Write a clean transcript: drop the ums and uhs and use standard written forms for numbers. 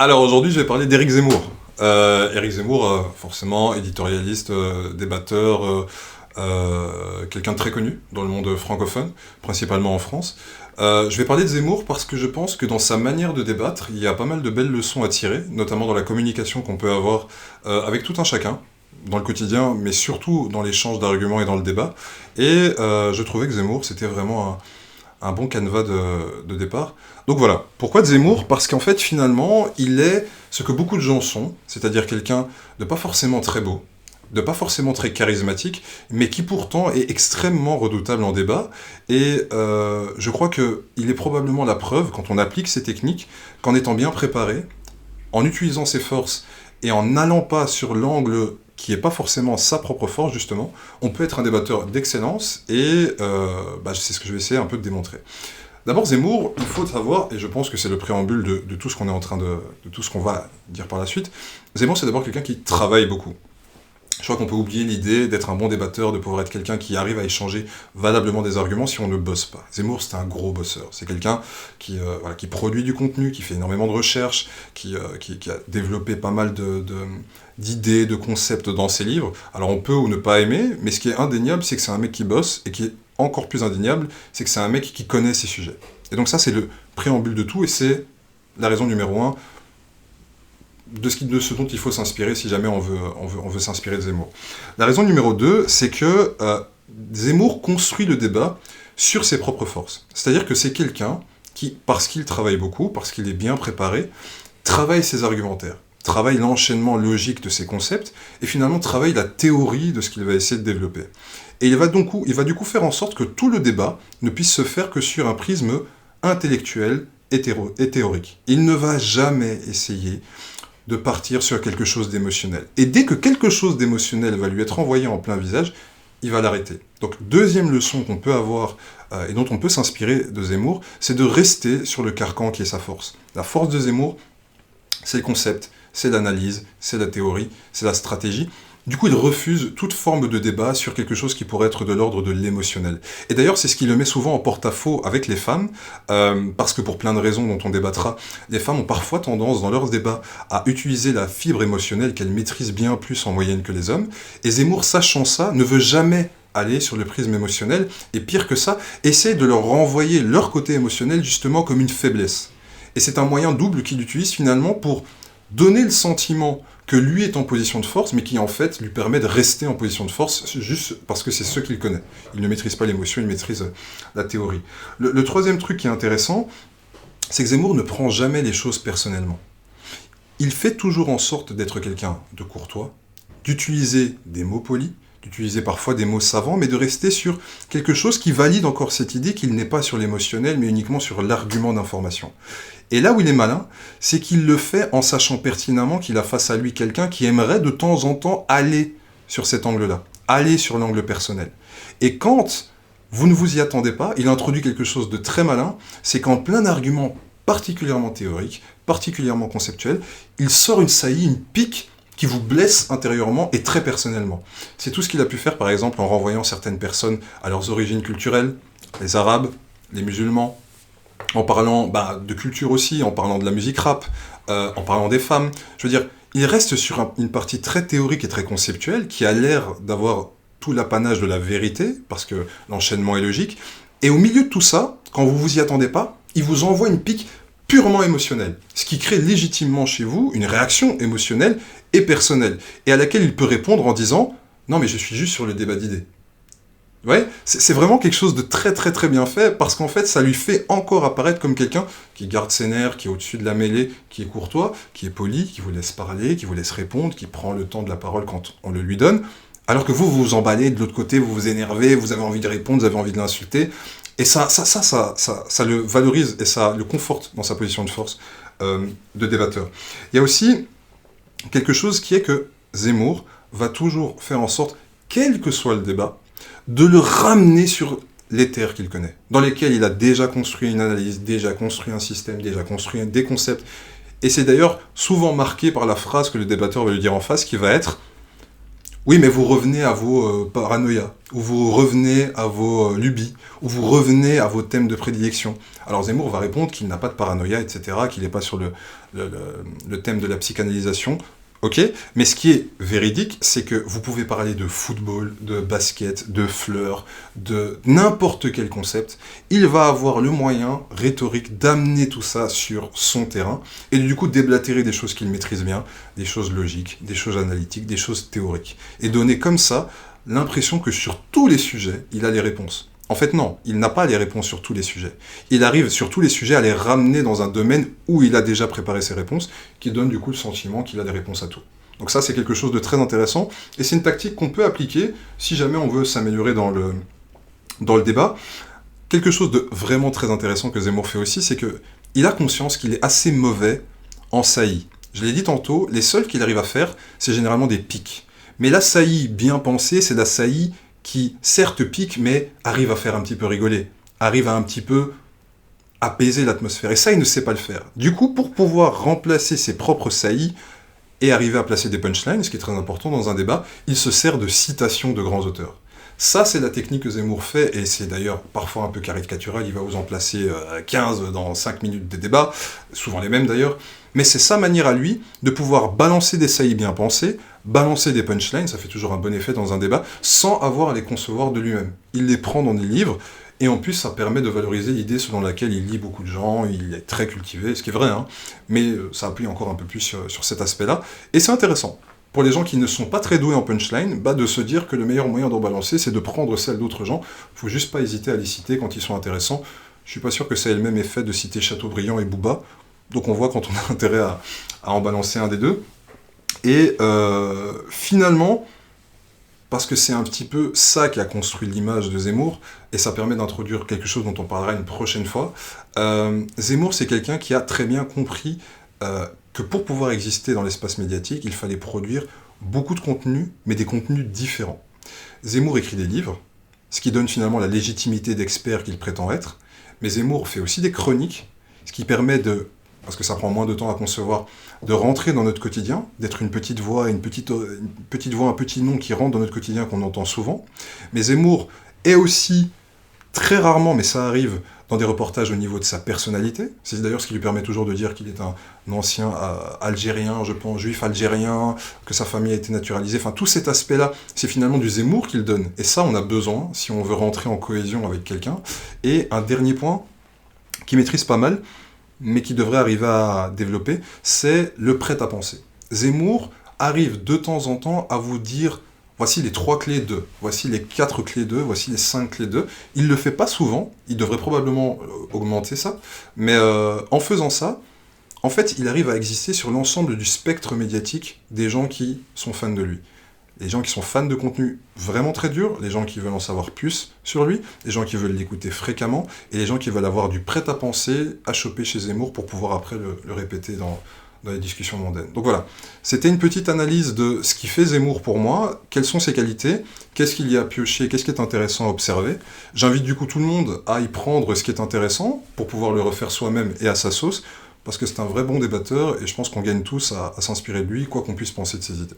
Alors aujourd'hui, je vais parler d'Éric Zemmour. Éric Zemmour, forcément, éditorialiste, débatteur, quelqu'un de très connu dans le monde francophone, principalement en France. Je vais parler de Zemmour parce que je pense que dans sa manière de débattre, il y a pas mal de belles leçons à tirer, notamment dans la communication qu'on peut avoir avec tout un chacun, dans le quotidien, mais surtout dans l'échange d'arguments et dans le débat. Et je trouvais que Zemmour, c'était vraiment un bon canevas de départ. Donc voilà. Pourquoi de Zemmour? Parce qu'en fait, finalement, il est ce que beaucoup de gens sont, c'est-à-dire quelqu'un de pas forcément très beau, de pas forcément très charismatique, mais qui pourtant est extrêmement redoutable en débat. Et je crois qu'il est probablement la preuve, quand on applique ces techniques, qu'en étant bien préparé, en utilisant ses forces et en n'allant pas sur l'angle qui n'est pas forcément sa propre force, justement, on peut être un débatteur d'excellence, et c'est ce que je vais essayer un peu de démontrer. D'abord, Zemmour, il faut savoir, et je pense que c'est le préambule de tout ce qu'on est en train de tout ce qu'on va dire par la suite, Zemmour, c'est d'abord quelqu'un qui travaille beaucoup. Je crois qu'on peut oublier l'idée d'être un bon débatteur, de pouvoir être quelqu'un qui arrive à échanger valablement des arguments si on ne bosse pas. Zemmour, c'est un gros bosseur. C'est quelqu'un qui produit du contenu, qui fait énormément de recherches, qui a développé pas mal d'idées, de concepts dans ses livres. Alors on peut ou ne pas aimer, mais ce qui est indéniable, c'est que c'est un mec qui bosse, et qui est encore plus indéniable, c'est que c'est un mec qui connaît ses sujets. Et donc ça, c'est le préambule de tout, et c'est la raison numéro 1 de ce dont il faut s'inspirer si jamais on veut s'inspirer de Zemmour. La raison numéro 2, c'est que Zemmour construit le débat sur ses propres forces. C'est-à-dire que c'est quelqu'un qui, parce qu'il travaille beaucoup, parce qu'il est bien préparé, travaille ses argumentaires, travaille l'enchaînement logique de ses concepts, et finalement travaille la théorie de ce qu'il va essayer de développer. Et il va du coup faire en sorte que tout le débat ne puisse se faire que sur un prisme intellectuel et théorique. Il ne va jamais essayer de partir sur quelque chose d'émotionnel. Et dès que quelque chose d'émotionnel va lui être envoyé en plein visage, il va l'arrêter. Donc, deuxième leçon qu'on peut avoir et dont on peut s'inspirer de Zemmour, c'est de rester sur le carcan qui est sa force. La force de Zemmour, c'est le concept, c'est l'analyse, c'est la théorie, c'est la stratégie. Du coup, il refuse toute forme de débat sur quelque chose qui pourrait être de l'ordre de l'émotionnel. Et d'ailleurs, c'est ce qui le met souvent en porte-à-faux avec les femmes, parce que pour plein de raisons dont on débattra, les femmes ont parfois tendance, dans leurs débats, à utiliser la fibre émotionnelle qu'elles maîtrisent bien plus en moyenne que les hommes. Et Zemmour, sachant ça, ne veut jamais aller sur le prisme émotionnel, et pire que ça, essaie de leur renvoyer leur côté émotionnel justement comme une faiblesse. Et c'est un moyen double qu'il utilise finalement pour donner le sentiment que lui est en position de force, mais qui en fait lui permet de rester en position de force juste parce que c'est ce qu'il connaît. Il ne maîtrise pas l'émotion, il maîtrise la théorie. Le troisième truc qui est intéressant, c'est que Zemmour ne prend jamais les choses personnellement. Il fait toujours en sorte d'être quelqu'un de courtois, d'utiliser des mots polis, d'utiliser parfois des mots savants, mais de rester sur quelque chose qui valide encore cette idée qu'il n'est pas sur l'émotionnel, mais uniquement sur l'argument d'information. Et là où il est malin, c'est qu'il le fait en sachant pertinemment qu'il a face à lui quelqu'un qui aimerait de temps en temps aller sur cet angle-là, aller sur l'angle personnel. Et quand vous ne vous y attendez pas, il introduit quelque chose de très malin, c'est qu'en plein d'arguments particulièrement théoriques, particulièrement conceptuels, il sort une saillie, une pique qui vous blesse intérieurement et très personnellement. C'est tout ce qu'il a pu faire, par exemple, en renvoyant certaines personnes à leurs origines culturelles, les Arabes, les musulmans, en parlant de culture aussi, en parlant de la musique rap, en parlant des femmes. Je veux dire, il reste sur une partie très théorique et très conceptuelle qui a l'air d'avoir tout l'apanage de la vérité, parce que l'enchaînement est logique. Et au milieu de tout ça, quand vous vous y attendez pas, il vous envoie une pique purement émotionnelle, ce qui crée légitimement chez vous une réaction émotionnelle et personnelle, et à laquelle il peut répondre en disant « Non mais je suis juste sur le débat d'idées ». Ouais, c'est vraiment quelque chose de très très très bien fait, parce qu'en fait ça lui fait encore apparaître comme quelqu'un qui garde ses nerfs, qui est au-dessus de la mêlée, qui est courtois, qui est poli, qui vous laisse parler, qui vous laisse répondre, qui prend le temps de la parole quand on le lui donne, alors que vous vous emballez de l'autre côté, vous vous énervez, vous avez envie de répondre, vous avez envie de l'insulter, et ça le valorise et ça le conforte dans sa position de force de débatteur. Il y a aussi quelque chose qui est que Zemmour va toujours faire en sorte, quel que soit le débat, de le ramener sur les terres qu'il connaît, dans lesquelles il a déjà construit une analyse, déjà construit un système, déjà construit des concepts. Et c'est d'ailleurs souvent marqué par la phrase que le débatteur va lui dire en face, qui va être Oui, mais vous revenez à vos paranoïas, ou vous revenez à vos lubies, ou vous revenez à vos thèmes de prédilection. Alors Zemmour va répondre qu'il n'a pas de paranoïa, etc., qu'il n'est pas sur le thème de la psychanalysation. Ok, mais ce qui est véridique, c'est que vous pouvez parler de football, de basket, de fleurs, de n'importe quel concept. Il va avoir le moyen rhétorique d'amener tout ça sur son terrain et du coup déblatérer des choses qu'il maîtrise bien, des choses logiques, des choses analytiques, des choses théoriques. Et donner comme ça l'impression que sur tous les sujets, il a les réponses. En fait, non, il n'a pas les réponses sur tous les sujets. Il arrive sur tous les sujets à les ramener dans un domaine où il a déjà préparé ses réponses, qui donne du coup le sentiment qu'il a des réponses à tout. Donc ça, c'est quelque chose de très intéressant, et c'est une tactique qu'on peut appliquer si jamais on veut s'améliorer dans le débat. Quelque chose de vraiment très intéressant que Zemmour fait aussi, c'est qu'il a conscience qu'il est assez mauvais en saillie. Je l'ai dit tantôt, les seuls qu'il arrive à faire, c'est généralement des pics. Mais la saillie bien pensée, c'est la saillie qui certes pique, mais arrive à faire un petit peu rigoler, arrive à un petit peu apaiser l'atmosphère. Et ça, il ne sait pas le faire. Du coup, pour pouvoir remplacer ses propres saillies et arriver à placer des punchlines, ce qui est très important dans un débat, il se sert de citations de grands auteurs. Ça, c'est la technique que Zemmour fait, et c'est d'ailleurs parfois un peu caricatural, il va vous en placer 15 dans 5 minutes de débat, souvent les mêmes d'ailleurs, mais c'est sa manière à lui de pouvoir balancer des saillies bien pensées, balancer des punchlines, ça fait toujours un bon effet dans un débat, sans avoir à les concevoir de lui-même. Il les prend dans des livres, et en plus ça permet de valoriser l'idée selon laquelle il lit beaucoup de gens, il est très cultivé, ce qui est vrai, hein, mais ça appuie encore un peu plus sur cet aspect-là, et c'est intéressant. Pour les gens qui ne sont pas très doués en punchline, de se dire que le meilleur moyen d'en balancer, c'est de prendre celles d'autres gens. Il faut juste pas hésiter à les citer quand ils sont intéressants. Je suis pas sûr que ça ait le même effet de citer Chateaubriand et Booba. Donc on voit quand on a intérêt à en balancer un des deux. Et finalement, parce que c'est un petit peu ça qui a construit l'image de Zemmour, et ça permet d'introduire quelque chose dont on parlera une prochaine fois, Zemmour, c'est quelqu'un qui a très bien compris que pour pouvoir exister dans l'espace médiatique, il fallait produire beaucoup de contenus, mais des contenus différents. Zemmour écrit des livres, ce qui donne finalement la légitimité d'expert qu'il prétend être, mais Zemmour fait aussi des chroniques, ce qui permet de, parce que ça prend moins de temps à concevoir, de rentrer dans notre quotidien, d'être une petite voix, un petit nom qui rentre dans notre quotidien qu'on entend souvent. Mais Zemmour est aussi, très rarement, mais ça arrive, dans des reportages au niveau de sa personnalité. C'est d'ailleurs ce qui lui permet toujours de dire qu'il est un ancien algérien, je pense, juif algérien, que sa famille a été naturalisée. Enfin, tout cet aspect-là, c'est finalement du Zemmour qu'il donne. Et ça, on a besoin, si on veut rentrer en cohésion avec quelqu'un. Et un dernier point, qui maîtrise pas mal, mais qui devrait arriver à développer, c'est le prêt-à-penser. Zemmour arrive de temps en temps à vous dire voici les 3 clés de, voici les 4 clés de, voici les 5 clés de. Il ne le fait pas souvent, il devrait probablement augmenter ça, mais en faisant ça, en fait, il arrive à exister sur l'ensemble du spectre médiatique des gens qui sont fans de lui. Les gens qui sont fans de contenu vraiment très dur, les gens qui veulent en savoir plus sur lui, les gens qui veulent l'écouter fréquemment, et les gens qui veulent avoir du prêt-à-penser à choper chez Zemmour pour pouvoir après le répéter dans les discussions mondaines. Donc voilà, c'était une petite analyse de ce qui fait Zemmour pour moi, quelles sont ses qualités, qu'est-ce qu'il y a à piocher, qu'est-ce qui est intéressant à observer. J'invite du coup tout le monde à y prendre ce qui est intéressant pour pouvoir le refaire soi-même et à sa sauce, parce que c'est un vrai bon débatteur et je pense qu'on gagne tous à s'inspirer de lui, quoi qu'on puisse penser de ses idées.